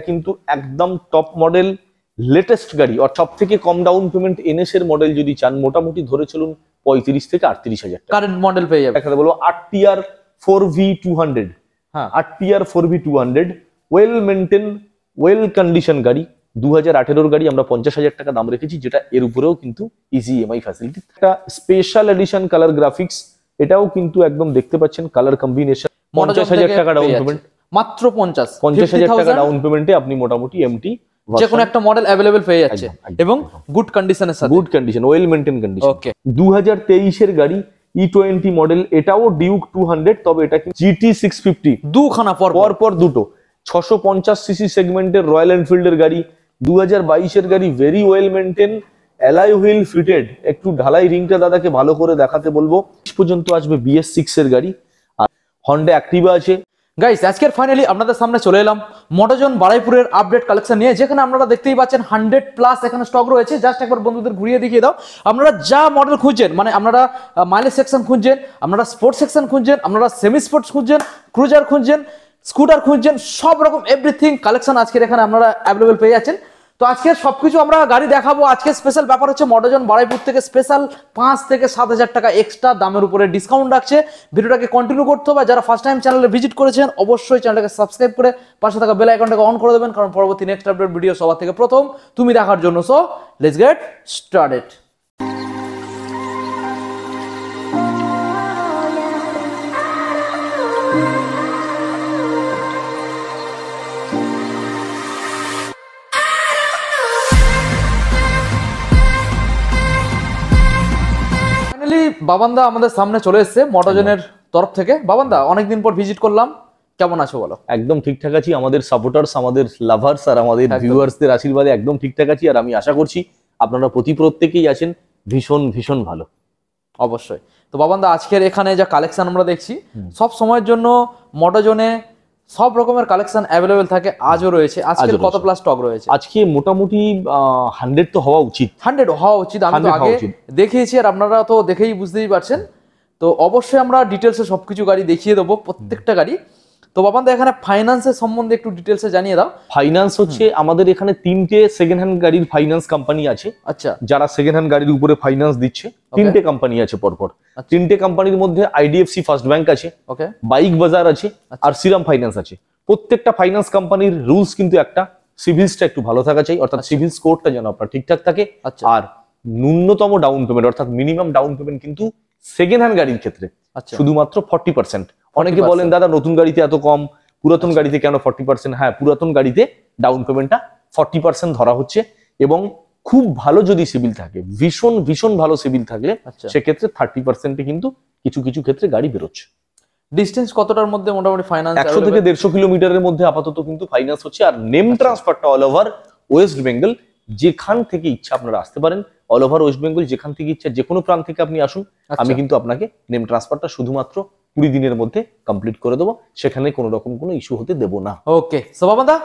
কিন্তু একদম top model latest গাড়ি, আর সব থেকে কম ডাউন পেমেন্ট এনএস এর মডেল যদি চান মোটামুটি ধরে চলুন 35 থেকে 38,000 টাকা কারেন্ট মডেল পেয়ে যাবে। একটা বলবো 8TR 4V200, হ্যাঁ 8TR 4V200 well maintain well condition গাড়ি, 2018 গাড়ি, আমরা 50,000 টাকা দাম রেখেছি, যেটা এর উপরেও কিন্তু ইজি ইএমআই ফ্যাসিলিটি। একটা স্পেশাল এডিশন কালার গ্রাফিক্স, এটাও কিন্তু একদম দেখতে পাচ্ছেন কালার কম্বিনেশন। 50,000 টাকা ডাউন পেমেন্ট, মাত্র 50,000 টাকা ডাউন পেমেন্টে আপনি মোটামুটি এমটি যে কোনো একটা মডেল अवेलेबल পেয়ে যাচ্ছে এবং গুড কন্ডিশনের সাথে, good condition well maintain condition. Okay 2023 এর গাড়ি E20 মডেল, এটাও ডিউক 200, তবে এটা কি GT 650 দুখানা পর দুটো 650 সিসি সেগমেন্টের রয়্যাল এনফিল্ডের গাড়ি, 2022 এর গাড়ি, very well maintain, alloy wheel fitted. একটু ঢালাই রিংটা দাদাকে ভালো করে দেখাতে বলবো। পর্যন্ত আসবে BS6 এর গাড়ি, আর হন্ডা অ্যাক্টিভা আছে। গাইস আজকের ফাইনালি আপনাদের সামনে চলে এলাম মোটোজন বারুইপুরের আপডেট কালেকশন নিয়ে, যেখানে আপনারা দেখতেই পাচ্ছেন 100+ এখানে স্টক রয়েছে। জাস্ট একবার বন্ধুদের ঘুরিয়ে দেখিয়ে দাও। আপনারা যা মডেল খুঁজছেন, মানে আপনারা মাইলেজ সেকশন খুঁজছেন, আপনারা স্পোর্টস সেকশন খুঁজছেন, আপনারা সেমি স্পোর্টস খুঁজছেন, ক্রুজার খুঁজছেন, স্কুটার খুঁজছেন, সব রকম এভরিথিং কালেকশন আজকের এখানে আপনারা অ্যাভেলেবল পেয়ে যাচ্ছেন। তো আজকে সবকিছু আমরা গাড়ি দেখাবো। আজকে স্পেশাল ব্যাপার হচ্ছে মোটোজন বারুইপুর থেকে স্পেশাল 5 থেকে 7,000 টাকা এক্সট্রা দামের উপরে ডিসকাউন্ট রাখছে। ভিডিওটাকে কন্টিনিউ করতে হবে। যারা ফার্স্ট টাইম চ্যানেলে ভিজিট করেছেন অবশ্যই চ্যানেলটাকে সাবস্ক্রাইব করে পাশে থাকা বেল আইকনটাকে অন করে দেবেন, কারণ পরবর্তী নেক্সট আপডেট ভিডিও সবার থেকে প্রথম তুমি দেখার জন্য। So let's get started. বাবান্দা আমাদের সামনে চলে এসেছে মোটোজনের তরফ থেকে। বাবান্দা অনেকদিন পর ভিজিট করলাম, কেমন আছো বলো? একদম ঠিকঠাক আছি, আমাদের সাপোর্টার্স, আমাদের লাভার্স আর আমাদের ভিউয়ার্সদের আশীর্বাদে একদম ঠিকঠাক আছি। আর আমি আশা করছি আপনারা প্রত্যেকেই আছেন ভীষণ ভীষণ ভালো। অবশ্যই। তো বাবান্দা আজকের এখানে যা কালেকশন আমরা দেখছি, সব সময়ের জন্য মোটোজনে সব রকমের কালেকশন অ্যাভেলেবেল থাকে, আজও রয়েছে। আজকে কত প্লাস স্টক রয়েছে? আজকে মোটামুটি 100 তো হওয়া উচিত। 100 হওয়া উচিত। আমি তো আগে দেখিয়েছি আর আপনারা তো দেখেই বুঝতেই পারছেন। তো অবশ্যই আমরা ডিটেলসে সবকিছু গাড়ি দেখিয়ে দেবো, প্রত্যেকটা গাড়ি। তো বাবান্দা এখানে ফাইন্যান্সের সম্বন্ধে একটু ডিটেলসে জানিয়ে দাও। ফাইন্যান্স হচ্ছে আমাদের এখানে 3টে সেকেন্ড হ্যান্ড গাড়ির ফাইন্যান্স কোম্পানি আছে। আচ্ছা, যারা সেকেন্ড হ্যান্ড গাড়ির উপরে ফাইন্যান্স দিচ্ছে, 3টে কোম্পানি আছে পরপর। 3টে কোম্পানির মধ্যে IDFC ফার্স্ট ব্যাংক আছে, ওকে, বাইক বাজার আছে, আর শ্রীরাম ফাইন্যান্স আছে। প্রত্যেকটা ফাইন্যান্স কোম্পানির রুলস কিন্তু একটা, সিভিলসটা একটু ভালো থাকা চাই, অর্থাৎ সিভিল স্কোরটা যেন আপনার ঠিকঠাক থাকে। আর ন্যূনতম ডাউন পেমেন্ট অর্থাৎ মিনিমাম ডাউন পেমেন্ট কিন্তু সেকেন্ড হ্যান্ড গাড়ির ক্ষেত্রে শুধুমাত্র 40%। অনেকে বলেন দাদা নতুন গাড়িতে এত কম, পুরাতন গাড়িতে কেন 40%? হ্যাঁ, পুরাতন গাড়িতে ডাউন পেমেন্টটা 40% ধরা হচ্ছে, এবং খুব ভালো যদি সিভিল থাকে, ভীষণ ভীষণ ভালো সিভিল থাকলে সেক্ষেত্রে 30%-এ কিন্তু কিছু কিছু ক্ষেত্রে গাড়ি বেরোচ্ছে। ডিসটেন্স কতটার মধ্যে মোটামুটি ফাইন্যান্স? 100 থেকে 150 কিলোমিটারের মধ্যে আপাতত কিন্তু ফাইন্যান্স হচ্ছে। আর নেম ট্রান্সফারটা অল ওভার ওয়েস্ট বেঙ্গল, যেখান থেকে ইচ্ছা আপনারা আসতে পারেন। অল ওভার ওয়েস্ট বেঙ্গল যেখান থেকে ইচ্ছা, যে কোনো প্রান্ত থেকে আপনি আসুন, আমি কিন্তু আপনাকে নেম ট্রান্সফারটা শুধুমাত্র 20 দিনের মধ্যে কমপ্লিট করে দেবো, সেখানে কোনো রকম কোনো ইস্যু হতে দেব না। ওকে, সো বাবাদা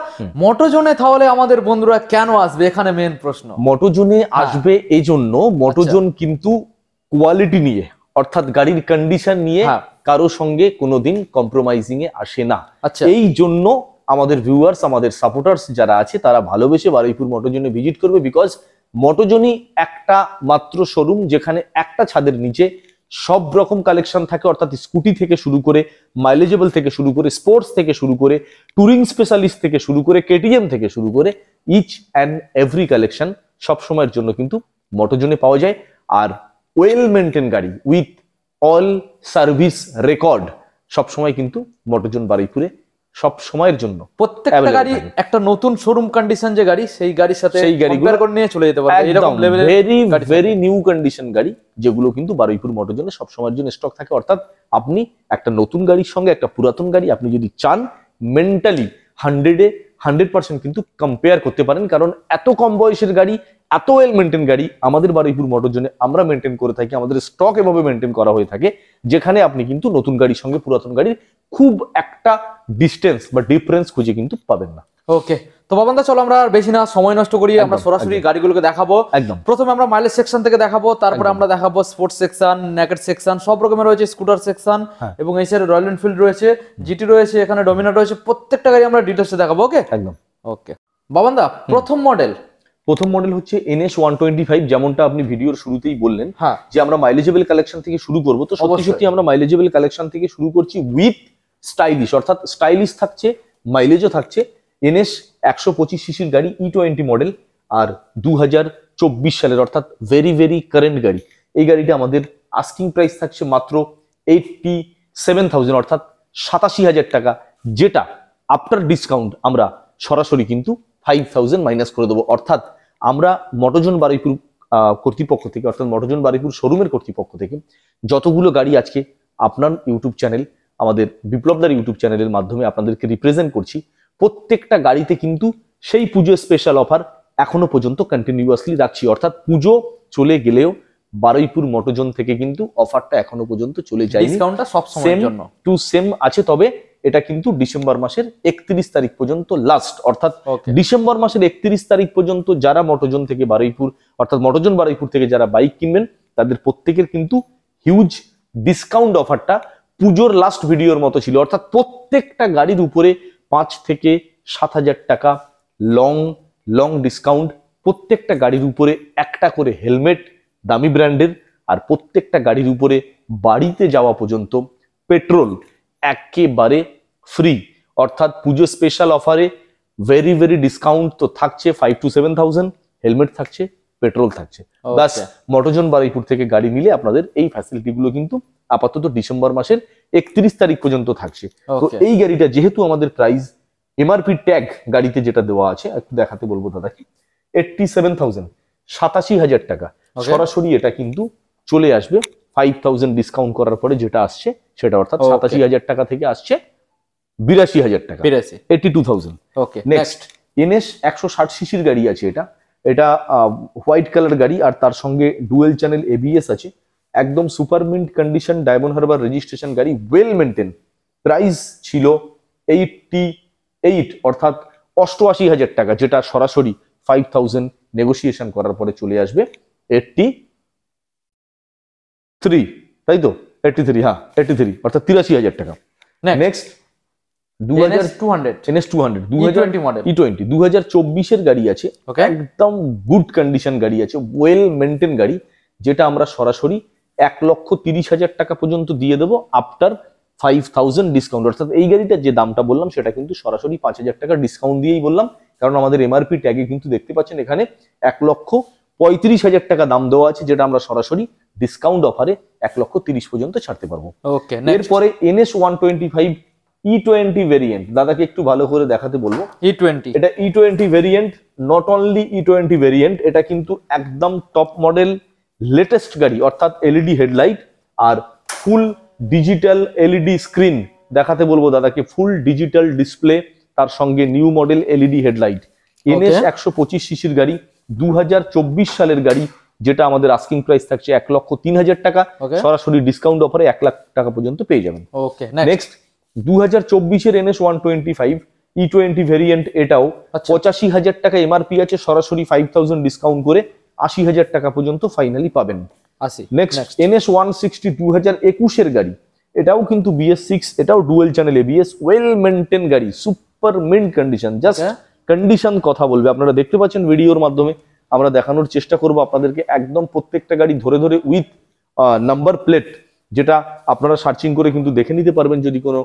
মোটোজনে তাহলে আমাদের বন্ধুরা কেন আসবে, এখানে মেন প্রশ্ন। মোটোজনে আসবে এই জন্য, মোটোজন কিন্তু কোয়ালিটি নিয়ে অর্থাৎ গাড়ির কন্ডিশন নিয়ে কারো সঙ্গে কোনোদিন কম্প্রোমাইজিং এ আসে না। এই জন্য আমাদের ভিউয়ার্স, আমাদের সাপোর্টার্স যারা আছে, তারা ভালোবেসে বারুইপুর মোটোজনে ভিজিট করবে। বিকজ মোটোজনই একটা মাত্র শোরুম যেখানে একটা ছাদের নিচে সব রকম কালেকশন থাকে, অর্থাৎ স্কুটি থেকে শুরু করে, মাইলেজেবল থেকে শুরু করে, স্পোর্টস থেকে শুরু করে, টুরিং স্পেশালিস্ট থেকে শুরু করে, KTM থেকে শুরু করে, ইচ অ্যান্ড এভরি কালেকশন সব সময়ের জন্য কিন্তু মোটোজনে পাওয়া যায়। আর ওয়েল মেনটেন গাড়ি উইথ অল সার্ভিস রেকর্ড সবসময় কিন্তু মোটোজন বারুইপুরে সব সময়ের জন্য। প্রত্যেকটা গাড়ি একটা নতুন শোরুম কন্ডিশন যে গাড়ি, সেই গাড়ির সাথে সেই গাড়িগুলো করে নিয়ে চলে যেতে পারবে। এরকম লেভেলের ভেরি নিউ কন্ডিশন গাড়ি যেগুলো কিন্তু বারুইপুর মোটোজনে সব সময়ের জন্য স্টক থাকে। অর্থাৎ আপনি একটা নতুন গাড়ির সঙ্গে একটা পুরাতন গাড়ি আপনি যদি চান, মেন্টালি 100% কিন্তু কম্পেয়ার করতে পারেন। কারণ এত কম বয়সের গাড়ি, এত ওয়েল মেনটেন গাড়ি আমাদের বারুইপুর মোটোজনে আমরা মেনটেন করে থাকি। আমাদের স্টক এভাবে মেনটেন করা হয়ে থাকে, যেখানে আপনি কিন্তু নতুন গাড়ির সঙ্গে পুরাতন গাড়ির খুব একটা ডিস্টেন্স বা ডিফারেন্স খুঁজে কিন্তু পাবেন না। ওকে, তো বাবান্দা চলো আমরা আর বেশি না সময় নষ্ট করি, আমরা সরাসরি গাড়িগুলোকে দেখাবো। একদম প্রথমে আমরা মাইলেজ সেকশন থেকে দেখাবো, তারপরে আমরা দেখাবো স্পোর্টস সেকশন, নেকেড সেকশন, সব রকমের রয়েছে, স্কুটার সেকশন, এবং এই সাইডে রয়্যাল এনফিল্ড রয়েছে, জিটি রয়েছে, এখানে ডোমিনার রয়েছে। প্রত্যেকটা গাড়ি আমরা ডিটেইলসে দেখাবো। ওকে, একদম। ওকে বাবানদা, প্রথম মডেল হচ্ছে NS 125, যেমনটা আপনি ভিডিওর শুরুতেই বললেন হ্যাঁ যে আমরা মাইলেজেবল কালেকশন থেকে শুরু করব। তো সত্যি অবশ্যই। সত্যি আমরা মাইলেজেবল কালেকশন থেকে শুরু করছি উইথ স্টাইলিশ, অর্থাৎ স্টাইলিশ থাকছে, মাইলেজও থাকছে। NS 125 সিসির গাড়ি, E20 মডেল, আর 2024 সালের, অর্থাৎ ভেরি ভেরি কারেন্ট গাড়ি। এই গাড়িটা আমাদের আস্কিং প্রাইস থাকছে মাত্র 87,000, অর্থাৎ 87,000 টাকা, যেটা আফটার ডিসকাউন্ট আমরা সরাসরি কিন্তু 5,000 মাইনাস করে দেবো। অর্থাৎ আমরা মটোজন বারুইপুর কর্তৃপক্ষ থেকে, অর্থাৎ মটোজন বারুইপুর শোরুমের কর্তৃপক্ষ থেকে যতগুলো গাড়ি আজকে আপনার ইউটিউব চ্যানেল, আমাদের বিপ্লবদার ইউটিউব চ্যানেলের মাধ্যমে আপনাদেরকে রিপ্রেজেন্ট করছি, প্রত্যেকটা গাড়িতে কিন্তু সেই পুজো স্পেশাল অফার এখনো পর্যন্ত কন্টিনিউয়াসলি রাখছি। অর্থাৎ পুজো চলে গেলেও বারুইপুর মটোজন থেকে কিন্তু অফারটা এখনো পর্যন্ত চলে যায়নি, ডিসকাউন্টটা সব সময়ের জন্য সেম আছে। তবে এটা কিন্তু ডিসেম্বর মাসের 31 তারিখ পর্যন্ত লাস্ট, অর্থাৎ ডিসেম্বর মাসের 31 তারিখ পর্যন্ত যারা মটোজন থেকে বারুইপুর, অর্থাৎ মটোজন বারুইপুর থেকে যারা বাইক কিনবেন তাদের প্রত্যেকের কিন্তু হিউজ ডিসকাউন্ট অফারটা পুজোর লাস্ট ভিডিওর মতো ছিল। অর্থাৎ প্রত্যেকটা গাড়ির উপরে 5 থেকে 7,000 টাকা লং ডিসকাউন্ট, প্রত্যেকটা গাড়ির উপরে একটা করে হেলমেট দামি ব্র্যান্ডের, আর প্রত্যেকটা গাড়ির উপরে বাড়িতে যাওয়া পর্যন্ত পেট্রোল একেবারে ফ্রি। অর্থাৎ পুজো স্পেশাল অফারে ভেরি ভেরি ডিসকাউন্ট তো থাকছে, 5,000 to 7,000, হেলমেট থাকছে, পেট্রোল থাকছে। বাস মটোজন বারুইপুর থেকে গাড়ি নিলে আপনাদের এই ফ্যাসিলিটি গুলো কিন্তু আপাতত ডিসেম্বর মাসের 31 তারিখ পর্যন্ত থাকছে। তো এই গাড়িটা যেহেতু আমাদের প্রাইস এমআরপি ট্যাগ গাড়িতে যেটা দেওয়া আছে, একটু দেখাতে বলবো দাদাকে, 87,000, 87,000 টাকা, সরাসরি এটা কিন্তু চলে আসবে 5,000 ডিসকাউন্ট করার পরে যেটা আসছে সেটা, অর্থাৎ 87,000 টাকা থেকে আসছে 82,000 টাকা, 82,000। ওকে নেক্সট NS 160 সিসির গাড়ি আছে, এটা হোয়াইট কালার গাড়ি, আর তার সঙ্গে ডুয়েল চ্যানেল ABS আছে, একদম super mint condition, diamond Harbour registration গাড়ি, ওয়েল মেনটেন। প্রাইস ছিল 88, অর্থাৎ 88,000 টাকা, যেটা সরাসরি 5,000 নেগোসিয়েশন করার পরে চলে আসবে 83, তাই তো 83, হ্যাঁ 83, অর্থাৎ 83,000 টাকা। নেক্সট NS 200 2020 মডেল, E20 2024 গাড়ি আছে, একদম গুড কন্ডিশন গাড়ি আছে, ওয়েল মেনটেন গাড়ি, যেটা আমরা সরাসরি 1,30,000 টাকা পর্যন্ত দিয়ে দেবো আফটার 5,000 ডিসকাউন্ট। অর্থাৎ এই গাড়িটার যে দামটা বললাম সেটা কিন্তু সরাসরি 5,000 টাকা ডিসকাউন্ট দিয়েই বললাম, কারণ আমাদের এমআরপি ট্যাগে কিন্তু দেখতে পাচ্ছেন এখানে 1,35,000 টাকা দাম দেওয়া আছে, যেটা আমরা সরাসরি ডিসকাউন্ট অফারে 1,30,000 পর্যন্ত ছাড়তে পারবো। এরপরে NS 125 E20 ভেরিয়েন্ট, দাদাকে একটু ভালো করে দেখাতে বলবো। এটা E20 variant, not only E20 variant, এটা কিন্তু একদম টপ মডেল লেটেস্ট গাড়ি, অর্থাৎ এলইডি হেডলাইট আর ফুল ডিজিটাল এলইডি স্ক্রিন দেখাতে বলবো দাদাকে, ফুল ডিজিটাল ডিসপ্লে, তার সঙ্গে new model LED headlight. NS 125 সিসির গাড়ি, 2024 সালের গাড়ি, যেটা আমাদের আস্কিং প্রাইস থাকছে 1,03,000 টাকা, সরাসরি ডিসকাউন্ট অফারে 1 লাখ টাকা পর্যন্ত পেয়ে যাবেন। নেক্সট 2024 NS 125 E20 ভেরিয়েন্ট, এটাও 85,000 টাকা এমআরপি আছে, সরাসরি 5,000 ডিসকাউন্ট করে 80,000 টাকা পর্যন্ত ফাইনালি পাবেন। নেক্সট NS 160 2021 এর গাড়ি, এটাও কিন্তু BS6, এটাও dual channel ABS, well maintain গাড়ি, super mint condition, just condition কথা বলবে। আপনারা দেখতে পাচ্ছেন ভিডিওর মাধ্যমে, আমরা দেখানোর চেষ্টা করব আপনাদেরকে একদম প্রত্যেকটা গাড়ি ধরে ধরে উইথ নাম্বার প্লেট, যেটা আপনারা সার্চিং করে কিন্তু দেখে নিতে পারবেন যদি কোনো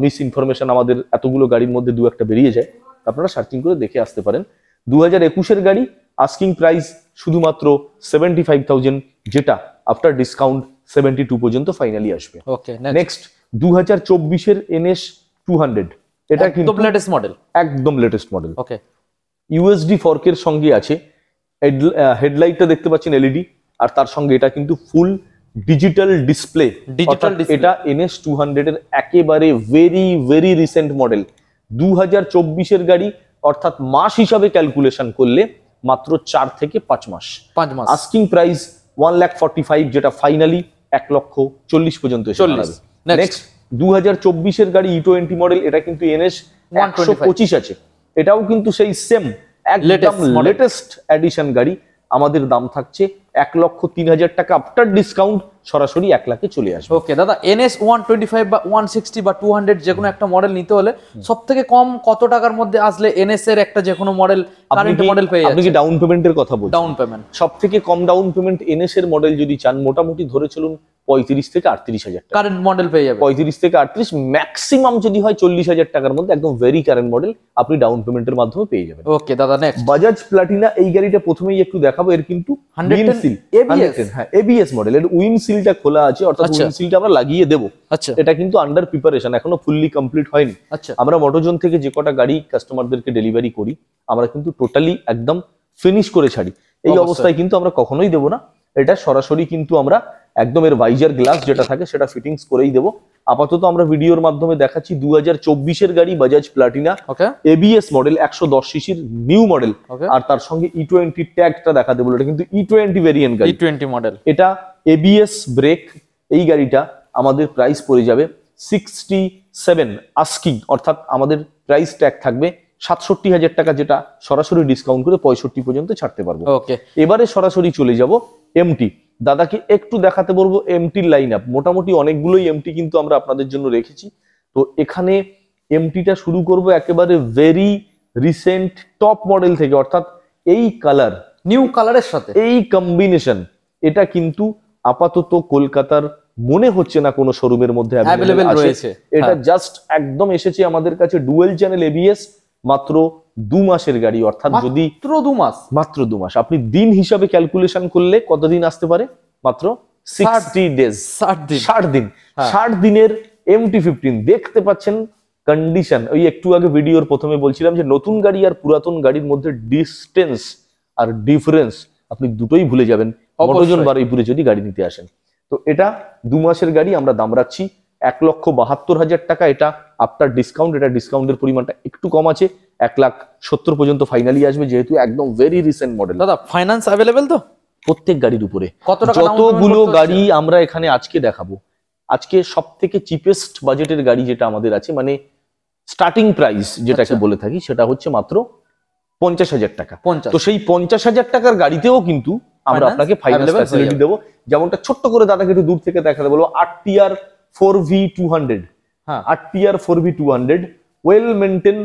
মিস ইনফরমেশন আমাদের এতগুলো গাড়ির মধ্যে দু একটা বেরিয়ে যায়, আপনারা সার্চিং করে দেখে আসতে পারেন। 2021 এর গাড়ি, আস্কিং প্রাইস শুধুমাত্র 75,000, যেটা আফটার ডিসকাউন্ট 72 পর্যন্ত ফাইনালি আসবে। নেক্সট 2024 এর NS 200, এটা কিন্তু একদম লেটেস্ট মডেল, USD ফর্কের সঙ্গে আছে, হেডলাইটটা দেখতে পাচ্ছেন এলইডি, আর তার সঙ্গে এটা কিন্তু ফুল ডিজিটাল ডিসপ্লে। এটা NS 200 এর একেবারে ভেরি ভেরি রিসেন্ট মডেল, 2024 এর গাড়ি, অর্থাৎ মাস হিসাবে ক্যালকুলেশন করলে মাত্র 4 থেকে 5 মাস। আস্কিং প্রাইস 1,45,000, যেটা ফাইনালি 1,40,000 পর্যন্ত এসে দাঁড়াবে। নেক্সট 2024 এর গাড়ি E20 মডেল, এটা কিন্তু NS 125 আছে, এটাও কিন্তু সেই সেম একদম লেটেস্ট এডিশন গাড়ি, আমাদের দাম থাকছে 1,03,000 টাকা আফটার ডিসকাউন্ট, সরাসরি 1 লাখে চলে আসবে। ওকে দাদা, NS 125 বা 160 বা 200 যে কোনো একটা মডেল নিতে হলে সবথেকে কম কত টাকার মধ্যে আসলে NS এর একটা যে কোনো মডেল কারেন্ট মডেল পেয়ে যাচ্ছে? আপনি কি ডাউন পেমেন্টের কথা বলছেন? ডাউন পেমেন্ট সবথেকে কম ডাউন পেমেন্ট NS এর মডেল যদি চান, মোটামুটি ধরে চলুন 35 থেকে 38 হাজার টাকা কারেন্ট মডেল পেয়ে যাবে। 35 থেকে 38, ম্যাক্সিমাম যদি হয় 40 হাজার টাকার মধ্যে একদম ভেরি কারেন্ট মডেল আপনি ডাউন পেমেন্টের মাধ্যমে পেয়ে যাবেন। ওকে দাদা, নেক্সট বাজাজ প্লাটিনা, এই গাড়িটা প্রথমেই একটু দেখাবো। এর কিন্তু 110 ABS, হ্যাঁ ABS মডেল। এর উইন্ড সিলটা খোলা আছে, অর্থাৎ আচ্ছা। উইন্ড সিলটা আমরা লাগিয়ে দেবো। আচ্ছা এটা কিন্তু আন্ডার প্রিপারেশন, এখনো ফুললি কমপ্লিট হয়নি। আচ্ছা আমরা মোটোজন থেকে যে কটা গাড়ি কাস্টমারদেরকে ডেলিভারি করি, আমরা কিন্তু টোটালি একদম ফিনিশ করে ছাড়ি। এই অবশ্যই। অবস্থায় কিন্তু আমরা কখনোই দেবো না। এটা সরাসরি কিন্তু আমরা একদম এর ভাইজার গ্লাস যেটা থাকে সেটা ফিটিংস করেই দেবো। আপাতত আমরা ভিডিওর মাধ্যমে দেখাচ্ছি 2024 গাড়ি বাজাজ প্লাটিনা ওকে ABS মডেল, 110 সিসির নিউ মডেল। ওকে আর তার সঙ্গে E20 ট্যাগটা দেখাতে বলে, এটা কিন্তু E20 ভেরিয়েন্ট গাড়ি। E20 মডেল, এটা ABS ব্রেক। এই গাড়িটা আমাদের প্রাইস পড়ে যাবে 67 আস্কিং, অর্থাৎ আমাদের প্রাইস ট্যাগ থাকবে 67 হাজার টাকা, যেটা সরাসরি ডিসকাউন্ট করে 65 পর্যন্ত ছাড়তে পারবো। ওকে এবারে সরাসরি চলে যাব MT। দাদাকে একটু দেখাতে বলবো MT-র লাইন আপ। মোটামুটি অনেকগুলোই MT কিন্তু আমরা আপনাদের জন্য রেখেছি। তো এখানে MT-টা শুরু করব একেবারে ভেরি রিসেন্ট টপ মডেল থেকে, অর্থাৎ এই কালার, নিউ কালারের সাথে এই কম্বিনেশন, এটা কিন্তু আপাতত কলকাতার মনে হচ্ছে না কোনো শোরুমের মধ্যে অ্যাভেলেবেল রয়েছে। এটা জাস্ট একদম এসেছে আমাদের কাছে ডুয়েল চ্যানেল ABS, মাত্র 2 মাসের গাড়ি। অর্থাৎ যদি মাত্র 2 মাস, মাত্র 2 মাস, আপনি দিন হিসাবে ক্যালকুলেশন করলে কতদিন আসতে পারে? মাত্র 60 ডেজ, 60 দিন। 60 দিন। হ্যাঁ। 60 দিনের MT-15 দেখতে পাচ্ছেন কন্ডিশন। ওই একটু আগে ভিডিওর প্রথমে বলছিলাম যে নতুন গাড়ি আর পুরাতন গাড়ির মধ্যে ডিস্টেন্স আর ডিফারেন্স আপনি দুটোই ভুলে যাবেন মোটোজন বারুইপুরে যদি গাড়ি নিতে আসেন। তো এটা 2 মাসের গাড়ি, আমরা দাম রাখছি 1,72,000 টাকা। এটা আফটার ডিসকাউন্ট, এটা ডিসকাউন্টের পরিমাণটা একটু কম আছে, 1,70,000 পর্যন্ত ফাইনালি আসবে, যেহেতু একদম ভেরি রিসেন্ট মডেল। দাদা ফাইন্যান্স অ্যাভেলেবেল তো প্রত্যেক গাড়ির উপরে। কত টাকা down payment যতগুলো করতে হচ্ছে? গাড়ি আমরা এখানে আজকে দেখাবো, আজকে সব থেকে চিপেস্ট বাজেটের গাড়ি যেটা আমাদের আছে, মানে স্টার্টিং প্রাইস যেটাকে আচ্ছা। বলে থাকি, সেটা হচ্ছে মাত্র 50,000 টাকা। 50। তো সেই 50,000 টাকার গাড়িতেও কিন্তু আমরা Finance আপনাকে ফাইন্যান্স available হয়ে ফ্যাসিলিটি যাবে। দেবো। যেমনটা ছোট্ট করে দাদাকে একটু দূর থেকে দেখাতে বলবো, 8TR 4V200, হ্যাঁ 8TR 4V200 well maintain,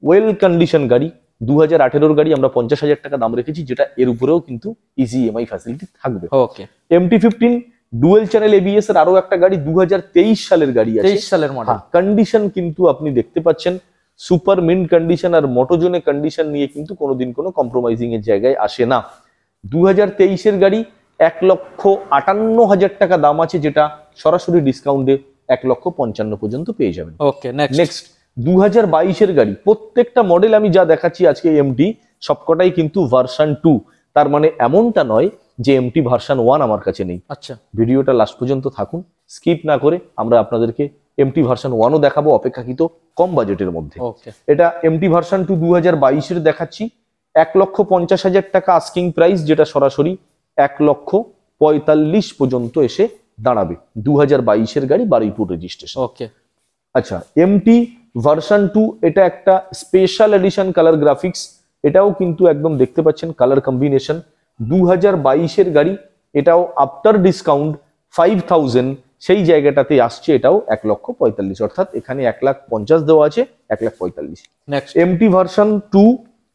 well condition গাড়ি। 2018 গাড়ি আমরা 50,000 টাকা দাম রেখেছি, যেটা এর উপরেও কিন্তু ইজি EMI ফ্যাসিলিটি থাকবে। ওকে MT-15 ডুয়েল চ্যানেল ABS এর আরো একটা গাড়ি, 2023 সালের গাড়ি আছে। 23 সালের মডেল। কন্ডিশন কিন্তু আপনি দেখতে পাচ্ছেন সুপার মিন্ট কন্ডিশন, আর মোটোজোনে কন্ডিশন নিয়ে কিন্তু কোনোদিন কোনো কম্প্রোমাইজিং এর জায়গায় আসে না। 2023 এর গাড়ি 1,58,000 টাকা দাম আছে, যেটা সরাসরি ডিসকাউন্টে 1,55,000 পর্যন্ত পেয়ে যাবেন। ওকে নেক্সট নেক্সট 2022 এর গাড়ি, প্রত্যেকটা মডেল আমি যা দেখাচ্ছি আজকে MT সবকটাই কিন্তু ভার্সন 2। তার মানে এমনটা নয় যে MT ভার্সন 1 আমার কাছে নেই। আচ্ছা ভিডিওটা লাস্ট পর্যন্ত থাকুন, স্কিপ না করে। আমরা আপনাদেরকে MT ভার্সন 1ও দেখাবো অপেক্ষাকৃত কম বাজেটের মধ্যে। ওকে এটা MT ভার্সন 2 2022 এর দেখাচ্ছি, 1,50,000 টাকা আস্কিং প্রাইস, যেটা সরাসরি 1,45,000 পর্যন্ত এসে দাঁড়াবে। 2022 এর গাড়ি, বারুইপুর রেজিস্ট্রেশন। ওকে আচ্ছা, MT ভার্সন 2 এটা একটা স্পেশাল এডিশন কালার গ্রাফিক্স। এটাও কিন্তু একদম দেখতে পাচ্ছেন কালার কম্বিনেশন। 2022 এর গাড়ি, এটাও আফটার ডিসকাউন্ট 5,000 সেই জায়গাটাতে আসছে, এটাও 1,45,000, অর্থাৎ এখানে 1,50,000 দেওয়া আছে, 1,45,000। নেক্সট MT ভার্সন 2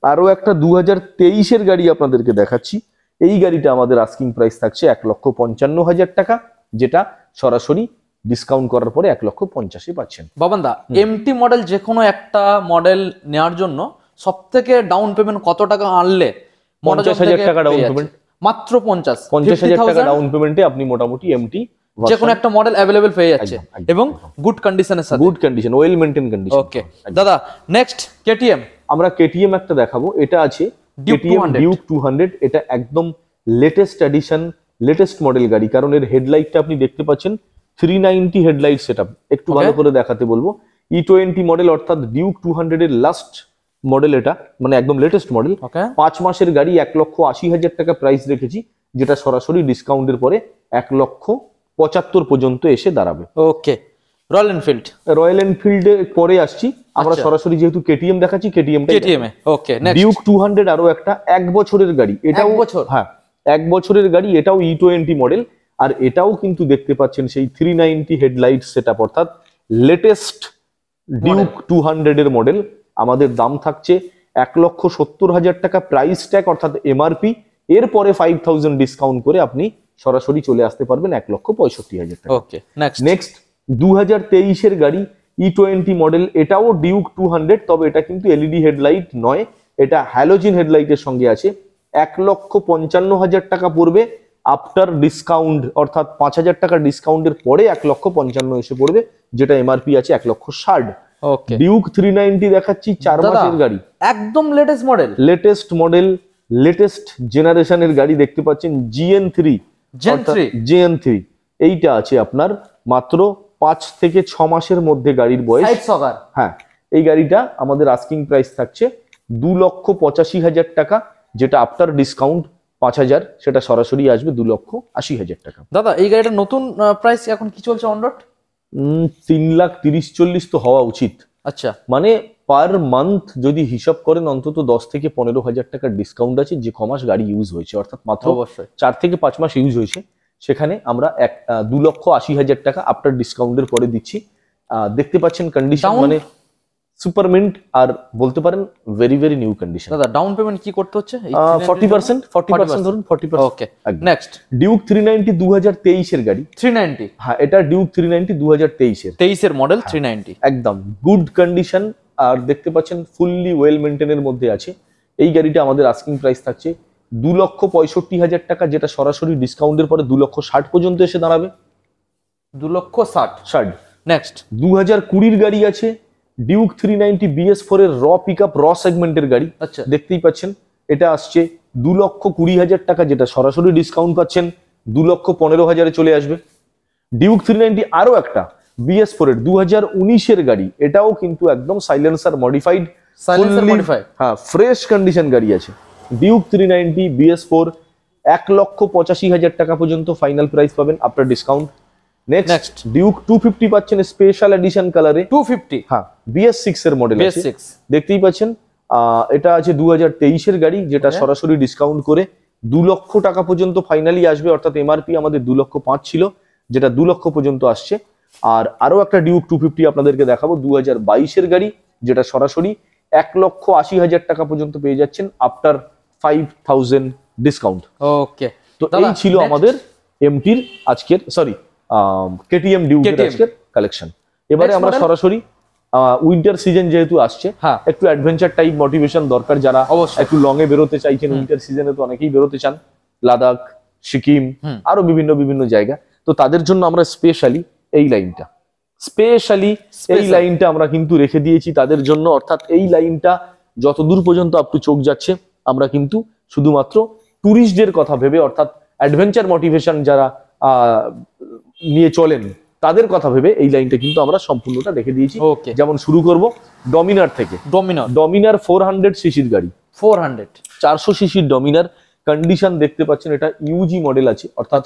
আরো একটা 2023 এর গাড়ি আপনাদেরকে দেখাচ্ছি। এই গাড়িটা আমাদের আস্কিং প্রাইস থাকছে 1,55,000 টাকা, যেটা সরাসরি ডিসকাউন্ট করার পরে 1,50,000 পাচ্ছেন। বাবান্দা MT মডেল যে কোনো একটা মডেল নেওয়ার জন্য সবথেকে ডাউন পেমেন্ট কত টাকা আনলে 50,000 টাকা ডাউন পেমেন্ট, মাত্র 50,000 টাকা ডাউন পেমেন্টে আপনি মোটামুটি MT যে কোনো একটা মডেল অ্যাভেলেবেল পেয়ে যাচ্ছে, একদম, একদম, এবং গুড কন্ডিশনের সাথে। Good condition, well maintain condition. Okay দাদা নেক্সট KTM। আমরা KTM একটা দেখাবো। এটা আছে Duke KTM 200 Duke 200। এটা একদম লেটেস্ট এডিশন, লেটেস্ট মডেল গাড়ি, কারণ এর হেডলাইটটা আপনি দেখতে পাচ্ছেন 390 হেডলাইট সেটআপ। একটু ভালো করে দেখাতে বলবো। E20 মডেল, অর্থাৎ Duke 200 এর লাস্ট মডেল, এটা মানে একদম লেটেস্ট মডেল। ওকে 5 মাসের গাড়ি, 1,80,000 টাকা প্রাইস রেখেছি, যেটা সরাসরি ডিসকাউন্টের পরে 1,75,000 পর্যন্ত এসে দাঁড়াবে। ওকে রয়্যাল এনফিল্ড। রয়্যাল এনফিল্ডে পরে আসছি আমরা, আচ্ছা। সরাসরি যেহেতু KTM দেখাচ্ছি, KTM ওকে নেক্সট ডিউক 200 আরো একটা 1 বছরের গাড়ি। এটাও 1 বছর? হ্যাঁ 1 বছরের গাড়ি, এটাও E20 মডেল। আর এটাও কিন্তু দেখতে পাচ্ছেন সেই 390 হেডলাইট সেটআপ, অর্থাৎ লেটেস্ট ডিউক 200 এর মডেল। আমাদের দাম থাকছে 1,70,000 টাকা প্রাইস ট্যাগ, অর্থাৎ এমআরপি। এরপরে 5,000 ডিসকাউন্ট করে আপনি সরাসরি চলে আসতে পারবেন 1,65,000 টাকা। ওকে, নেক্সট নেক্সট 2023 এর গাড়ি E20 মডেল, এটাও ডিউক 200, তবে এটা কিন্তু এলইডি হেডলাইট নয়, এটা হ্যালোজিন হেডলাইটের সঙ্গে আছে। 1,55,000 টাকা পড়বে আফটার ডিসকাউন্ট, অর্থাৎ 5,000 টাকা ডিসকাউন্টের পরে 1,55,000 এসে পড়বে, যেটা এমআরপি আছে 1,60,000। ওকে, ডিউক 390 দেখাচ্ছি, 4 মাসের গাড়ি, একদম লেটেস্ট মডেল, লেটেস্ট জেনারেশনের গাড়ি দেখতে পাচ্ছেন। জেএন3 এইটা আছে আপনার মাত্র 5 থেকে 6 মাসের মধ্যে গাড়ির বয়স। হ্যাঁ, এই গাড়িটা আমাদের আস্কিং প্রাইস থাকছে 2,85,000 টাকা, যেটা আফটার ডিসকাউন্ট 5,000, সেটা সরাসরি আসবে 2,80,000 টাকা। দাদা এই গাড়িটার নতুন প্রাইস এখন কি চলছে অন রোড? 3,30,40 তো হওয়া উচিত। আচ্ছা, মানে পার মান্থ যদি হিসাব করেন অন্তত 10 থেকে 15,000 টাকার ডিসকাউন্ট আছে, যে কমাস গাড়ি ইউজ হয়েছে, অর্থাৎ মাত্র অবশ্যই 4 থেকে 5 মাস ইউজ হয়েছে, সেখানে আমরা 2,80,000 টাকা আফটার ডিসকাউন্টের পরে দিচ্ছি। দেখতে পাচ্ছেন কন্ডিশন মানে সুপার মিন্ট, আর বলতে পারেন ভেরি ভেরি নিউ কন্ডিশন। দাদা ডাউন পেমেন্ট কি করতে হচ্ছে? 40% ধরুন, 40%। ওকে, নেক্সট ডিউক 390 2023 এর গাড়ি। 390, হ্যাঁ, এটা ডিউক 390 2023 এর মডেল 390, একদম গুড কন্ডিশন, আর দেখতে পাচ্ছেন ফুললি ওয়েল মেনটেনের মধ্যে আছে। এই গাড়িটা আমাদের আস্কিং প্রাইস থাকছে 2,65,000 টাকা, যেটা সরাসরি ডিসকাউন্টের পরে 2,60,000 পর্যন্ত এসে দাঁড়াবে। 2,60,000। নেক্সট 2020 গাড়ি আছে ডিউক 390 BS4 এর পিকআপ সেগমেন্টের গাড়ি। আচ্ছা, দেখতেই পাচ্ছেন এটা আসছে 2,20,000 টাকা, যেটা সরাসরি ডিসকাউন্ট পাচ্ছেন 2,15,000 চলে আসবে। ডিউক 390 আরো একটা BS4 এর 2019 এর গাড়ি, এটাও কিন্তু একদম সাইলেন্সার মডিফাইড, হ্যাঁ ফ্রেশ কন্ডিশন গাড়ি আছে। ডিউক 390 BS4 1,85,000 টাকা পর্যন্ত ফাইনাল প্রাইস পাবেন আফটার ডিসকাউন্ট। নেক্সট ডিউক 250 পাচ্ছেন স্পেশাল এডিশন কালারে, 250, হ্যাঁ BS6 এর মডেল আছে, BS6 দেখতেই পাচ্ছেন। এটা আছে 2023 এর গাড়ি, যেটা সরাসরি ডিসকাউন্ট করে 2 লক্ষ টাকা পর্যন্ত ফাইনালি আসবে, অর্থাৎ এমআরপি আমাদের 2,05,000 ছিল, যেটা 2 লক্ষ পর্যন্ত আসছে। আর আরো একটা ডিউক 250 আপনাদেরকে দেখাবো 2022 এর গাড়ি, যেটা সরাসরি 1,80,000 টাকা পর্যন্ত পেয়ে যাচ্ছেন আফটার 5,000 ডিসকাউন্ট। ওকে, তো এই ছিল আমাদের এমটির আজকের কেটিএম ডিউকের আজকের কালেকশন। এবারে আমরা সরাসরি উইন্টার সিজন যেহেতু আসছে, একটু অ্যাডভেঞ্চার টাইপ মোটিভেশন দরকার, যারা একটু লং এ বেরোতে চাইছেন, উইন্টার সিজনে তো অনেকেই বেরোতে চান, লাদাখ, সিকিম, আরো বিভিন্ন বিভিন্ন জায়গা, তো তাদের জন্য আমরা স্পেশালি এই লাইনটা আমরা কিন্তু রেখে দিয়েছি তাদের জন্য। অর্থাৎ এই লাইনটা যতদূর পর্যন্ত আপটু চোখ যাচ্ছে, আমরা কিন্তু শুধুমাত্র ট্যুরিস্টদের কথা ভেবে, অর্থাৎ অ্যাডভেঞ্চার মোটিভেশন যারা নিয়ে চলেন তাদের কথা ভেবে এই লাইনটা কিন্তু আমরা সম্পূর্ণটা রেখে দিয়েছি। যেমন শুরু করব ডমিনার থেকে। ডমিনার 400 সিসির গাড়ি, 400 সিসির ডমিনার কন্ডিশন দেখতে পাচ্ছেন, এটা ইউজি মডেল আছে, অর্থাৎ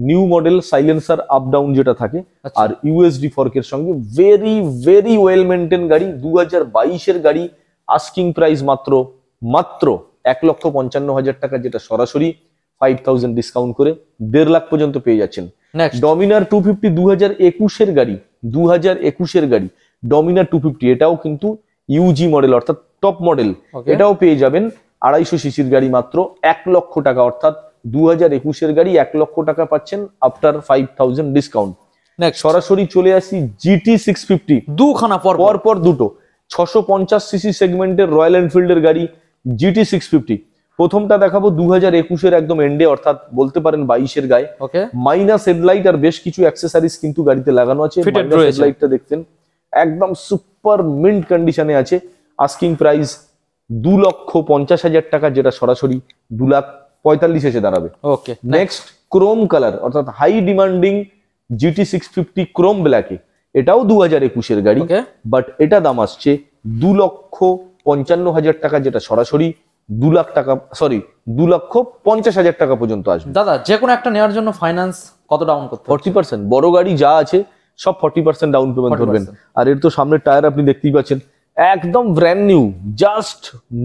new model silencer up down যেটা থাকে, আর ইউএসডি ফর্কের সঙ্গে ভেরি ভেরি ওয়েল মেনটেন গাড়ি। 2022 এর গাড়ি, আস্কিং প্রাইস মাত্র 1,55,000 টাকা, যেটা সরাসরি 5,000 ডিসকাউন্ট করে 1.5 লাখ পর্যন্ত পেয়ে যাচ্ছেন। ডমিনার 250 2021 এর গাড়ি, 2021 এর গাড়ি ডমিনার 250, এটাও কিন্তু ইউজি মডেল, অর্থাৎ টপ মডেল। এটাও পেয়ে যাবেন 250 সিসির গাড়ি মাত্র 1 লক্ষ টাকা, অর্থাৎ 2021 এর গাড়ি 1 লক্ষ টাকা পাচ্ছেন আফটার 5,000 ডিসকাউন্ট। সরাসরি চলে আসি জিটি 650, দুখানা পর দুটো 650 সিসি সেগমেন্টের রয়্যাল এনফিল্ডের গাড়ি জিটি 650। প্রথমটা দেখাবো 2021 এর একদম এন্ডে, অর্থাৎ বলতে পারেন 22 এর গায়ে। মাইনাস হেডলাইট আর বেশ কিছু অ্যাক্সেসরিজ কিন্তু গাড়িতে লাগানো আছে। হেডলাইটটা দেখতেন একদম সুপার মিন্ট কন্ডিশনে আছে। আস্কিং প্রাইস 2,50,000 টাকা, যেটা সরাসরি 2,45,000 এসে দাঁড়াবে। নেক্সট ক্রোম কালার, অর্থাৎ হাই ডিমান্ডিং জিটি 650 ক্রোম ব্ল্যাকে, এটাও 2021 এর গাড়ি, বাট এটা দাম আসছে 2,55,000 টাকা, যেটা সরাসরি 2 লাখ টাকা, সরি 2,50,000 টাকা পর্যন্ত আসবে। দাদা যে কোনো একটা নেওয়ার জন্য ফাইন্যান্স কত ডাউন করতে? 40%। বড় গাড়ি যা আছে সব 40% ডাউন পেমেন্ট করবেন। আর এর তো সামনের টায়ার আপনি দেখতেই পাচ্ছেন, একদম brand new, just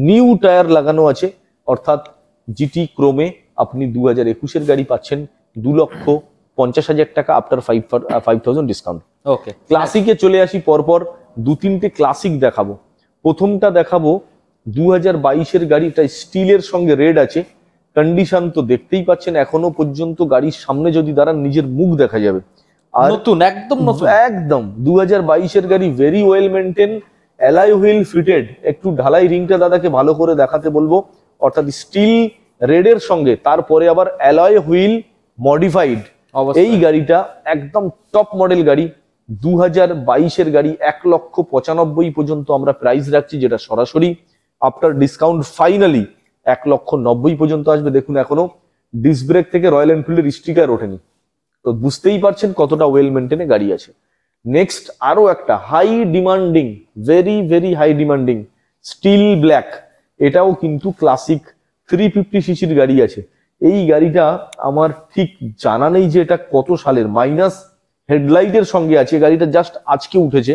new tyre লাগানো আছে। অর্থাৎ জিটি ক্রোমে আপনি 2021 এর গাড়ি পাচ্ছেন 50,000 টাকা আফটার 5,000 ডিসকাউন্ট। ওকে, ক্লাসিকে চলে আসি, পরপর দু তিনটে ক্লাসিক দেখাবো। প্রথমটা দেখাবো 2022-এর গাড়িটা, স্টিলের সঙ্গে রেড আছে, কন্ডিশন তো দেখতেই পাচ্ছেন, এখনো পর্যন্ত গাড়ির সামনে যদি দাঁড়ান নিজের মুখ দেখা যাবে। আর নতুন, একদম নতুন, একদম 2022-এর গাড়ি, very well maintain, alloy wheel fitted. একটু ঢালাই রিংটা দাদাকে ভালো করে দেখাতে বলবো, অর্থাৎ স্টিল রেডের সঙ্গে তারপরে আবার অ্যালয় হুইল মডিফাইড। এই গাড়িটা একদম টপ মডেল গাড়ি, 2022-এর গাড়ি, 1,95,000 পর্যন্ত আমরা প্রাইস রাখছি, যেটা সরাসরি আফটার ডিসকাউন্ট ফাইনালি 1,90,000 পর্যন্ত আসবে। দেখুন এখনো ডিস্ক ব্রেক থেকে রয়্যাল এনফিল্ডের স্টিকার ওঠেনি, তো বুঝতেই পারছেন কতটা ওয়েল মেনটেনে গাড়ি আছে। নেক্সট আরো একটা high demanding, very very high demanding steel black, এটাও কিন্তু ক্লাসিক 350 সিসির গাড়ি আছে। এই গাড়িটা আমার ঠিক জানা নেই যে এটা কত সালের, মাইনাস হেডলাইটের সঙ্গে আছে, গাড়িটা জাস্ট আজকে উঠেছে,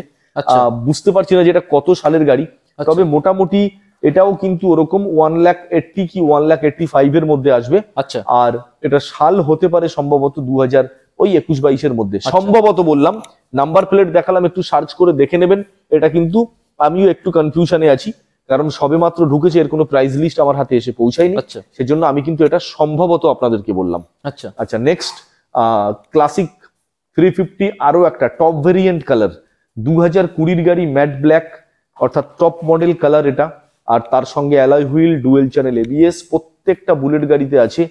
বুঝতে পারছি না যে এটা কত সালের গাড়ি। তবে মোটামুটি এটাও কিন্তু ওরকম 1,80,000 কি 1,85,000 এর মধ্যে আসবে। আচ্ছা, আর এটা সাল হতে পারে সম্ভবত 2021-22-এর মধ্যে, সম্ভবত বললাম। নাম্বার প্লেট দেখালাম, একটু সার্চ করে দেখে নেবেন। এটা কিন্তু আমিও একটু কনফিউশনে আছি, কারণ সবে মাত্র ঢুকেছে, এর কোনো প্রাইস লিস্ট আমার হাতে এসে পৌঁছায়নি, সেজন্য আমি কিন্তু এটা সম্ভবত আপনাদেরকে বললাম। আচ্ছা আচ্ছা, নেক্সট ক্লাসিক 350, আরো একটা টপ ভেরিয়েন্ট কালার, 2020-এর গাড়ি, ম্যাট ব্ল্যাক, অর্থাৎ টপ মডেল কালার এটা। আর তার সঙ্গে alloy wheel, dual channel ABS, প্রত্যেকটা বুলেট গাড়িতে আছে।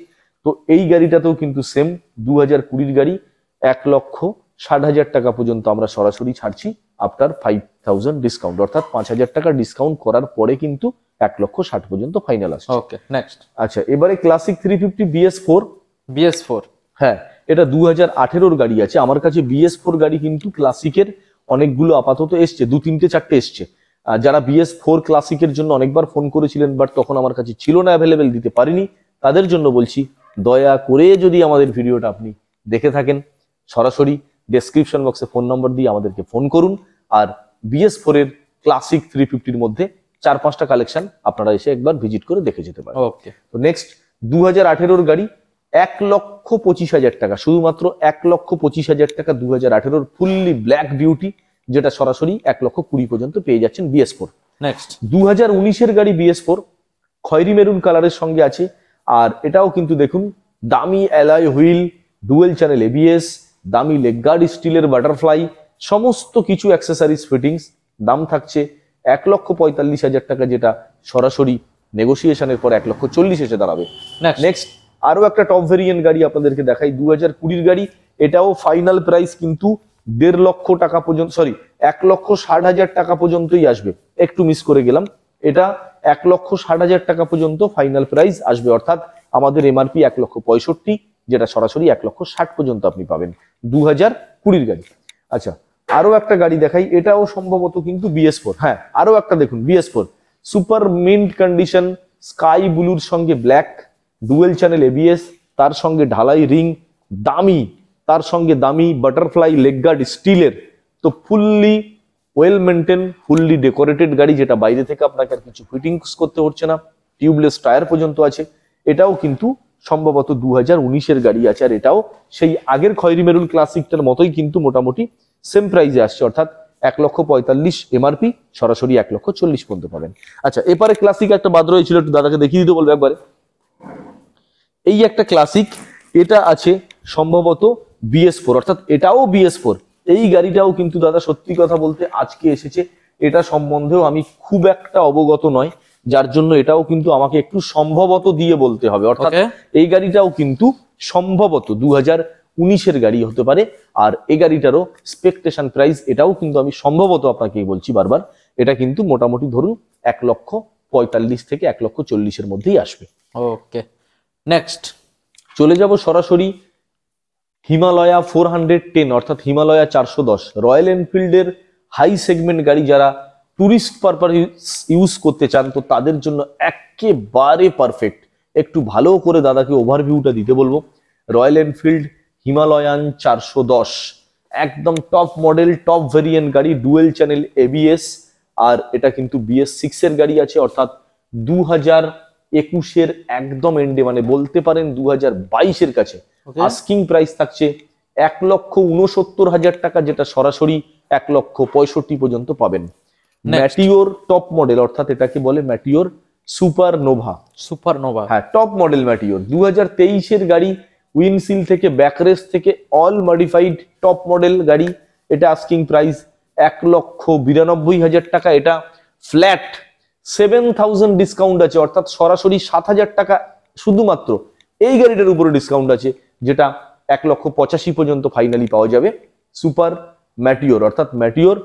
তো এই গাড়িটাতেও কিন্তু সেম 2020-এর গাড়ি, 1,60,000 টাকা পর্যন্ত আমরা সরাসরি ছাড়ছি আফটার 5,000 ডিসকাউন্ট, অর্থাৎ 5,000 টাকা ডিসকাউন্ট করার পরে কিন্তু 1,60,000 পর্যন্ত ফাইনাল আসছে। ওকে, নেক্সট। আচ্ছা, এবারে ক্লাসিক 350 BS4, হ্যাঁ, এটা 2018-এর গাড়ি আছে আমার কাছে। BS4 গাড়ি কিন্তু ক্লাসিকের অনেকগুলো আপাতত এসছে, 2-3-4টে এসছে। যারা BS4 ক্লাসিকের জন্য অনেকবার ফোন করেছিলেন, বাট তখন আমার কাছে ছিল না, অ্যাভেলেবেল দিতে পারিনি, তাদের জন্য বলছি, দয়া করে যদি আমাদের ভিডিওটা আপনি দেখে থাকেন, সরাসরি ডেসক্রিপশন বক্সে ফোন নম্বর দিয়ে আমাদেরকে ফোন করুন। আর BS4-এর ক্লাসিক 350-র মধ্যে 4-5টা কালেকশন আপনারা এসে একবার ভিজিট করে দেখে যেতে পারেন। ওকে, তো নেক্সট 2018-এর গাড়ি, 1,25,000 টাকা, শুধুমাত্র 1,25,000 টাকা 2018-এর ফুললি ব্ল্যাক বিউটি, যেটা সরাসরি 1,20,000 পর্যন্ত পেয়ে যাচ্ছেন BS4। নেক্সট 2019-এর গাড়ি BS4, খয়েরি মেরুন কালারের সঙ্গে আছে। আর এটাও কিন্তু দেখুন দামি alloy wheel, dual channel ABS, দামি লেগ গার্ড, স্টিলের বাটারফ্লাই, সমস্ত কিছু অ্যাক্সেসরিজ ফিটিংস। দাম থাকছে 1,45,000 টাকা, যেটা সরাসরি নেগোসিয়েশনের পর 1,40,000 এসে দাঁড়াবে। নেক্সট আরো একটা টপ ভেরিয়েন্ট গাড়ি আপনাদেরকে দেখাই, 2020-এর গাড়ি, এটাও ফাইনাল প্রাইস কিন্তু 1.5 লক্ষ টাকা পর্যন্ত, সরি 1,60,000 টাকা পর্যন্তই আসবে, একটু মিস করে গেলাম। এটা 1,60,000 টাকা পর্যন্ত ফাইনাল প্রাইস আসবে, অর্থাৎ আমাদের এমআরপি 1,65,000, যেটা সরাসরি 1,60,000 পর্যন্ত আপনি পাবেন 2020-এর গাড়ি। আচ্ছা, আরো একটা গাড়ি দেখাই, এটাও সম্ভবত কিন্তু BS4। হ্যাঁ, আরো একটা দেখুন BS4, super mint condition, sky ব্লুর সঙ্গে ব্ল্যাক, ডুয়েল চ্যানেল এবিএস, তার সঙ্গে ঢালাই রিং, দামি, তার সঙ্গে দামি বাটারফ্লাই লেগ গার্ড স্টিলের। তো fully well maintain, fully decorated গাড়ি, যেটা বাইরে থেকে আপনাকে আর কিছু ফিটিংস করতে হচ্ছে না, টিউবলেস টায়ার পর্যন্ত আছে। এটাও কিন্তু সম্ভবত 2019-এর গাড়ি আছে। আর এটাও সেই আগের খয়েরি মেরুন ক্লাসিকটার মতোই কিন্তু মোটামুটি সেম প্রাইসে আসছে, অর্থাৎ 1,45,000 এমআরপি, সরাসরি 1,40,000 পর্যন্ত পাবেন। আচ্ছা, এবারে ক্লাসিক একটা বাদ রয়েছিল, একটু দাদাকে দেখিয়ে দিতে বলবো একবারে। এই একটা ক্লাসিক, এটা আছে সম্ভবত BS4, অর্থাৎ এটাও BS4। এই গাড়িটাও কিন্তু দাদা সত্যি কথা বলতে আজকে এসেছে, এটা সম্বন্ধেও আমি খুব একটা অবগত নয়, যার জন্য এটাও কিন্তু আমাকে একটু সম্ভবত দিয়ে বলতে হবে, অর্থাৎ এই গাড়িটাও কিন্তু সম্ভবত 2019-এর গাড়ি হতে পারে। আর এই গাড়িটারও এক্সপেকটেশন প্রাইস, এটাও কিন্তু আমি সম্ভবত আপনাকে বলছি বারবার, এটা কিন্তু মোটামুটি ধরুন 1,45,000 থেকে 1,40,000-এর মধ্যেই আসবে। ওকে, নেক্সট চলে যাব সরাসরি হিমালয়া 410, অর্থাৎ হিমালয়া 410, রয়্যাল এনফিল্ডের হাই সেগমেন্ট গাড়ি। যারা টুরিস্ট পারপাস ইউজ করতে চান, তো তাদের জন্য একেবারে পারফেক্ট। একটু ভালো করে দাদাকে ওভারভিউটা দিতে বলবো। রয়্যাল এনফিল্ড হিমালয়ান 410, একদম টপ মডেল, টপ ভেরিয়েন্ট গাড়ি, ডুয়েল চ্যানেল এবিএস। আর এটা কিন্তু BS6-এর গাড়ি আছে, অর্থাৎ 2021-এর একদম এন্ডে, মানে বলতে পারেন 2022-এর কাছে। আস্কিং প্রাইস থাকছে 1,69,000 টাকা, যেটা সরাসরি 1,65,000 পর্যন্ত পাবেন। ম্যাটিওর টপ মডেল, অর্থাৎ এটাকে বলে ম্যাটিওর সুপারনোভা। সুপারনোভা, হ্যাঁ, টপ মডেল ম্যাটিওর 2023-এর গাড়ি, উইন্ডশিল্ড থেকে ব্যাকরেস্ট থেকে অল মডিফাইড টপ মডেল গাড়ি। এটা আস্কিং প্রাইস 1,92,000 টাকা। এটা ফ্ল্যাট 7,000 ডিসকাউন্ট আছে, অর্থাৎ সরাসরি 7,000 টাকা শুধুমাত্র এই গাড়িটার উপরে ডিসকাউন্ট আছে, যেটা 1,85,000 পর্যন্ত ফাইনালি পাওয়া যাবে। সুপার ম্যাটিওর, অর্থাৎ ম্যাটিওর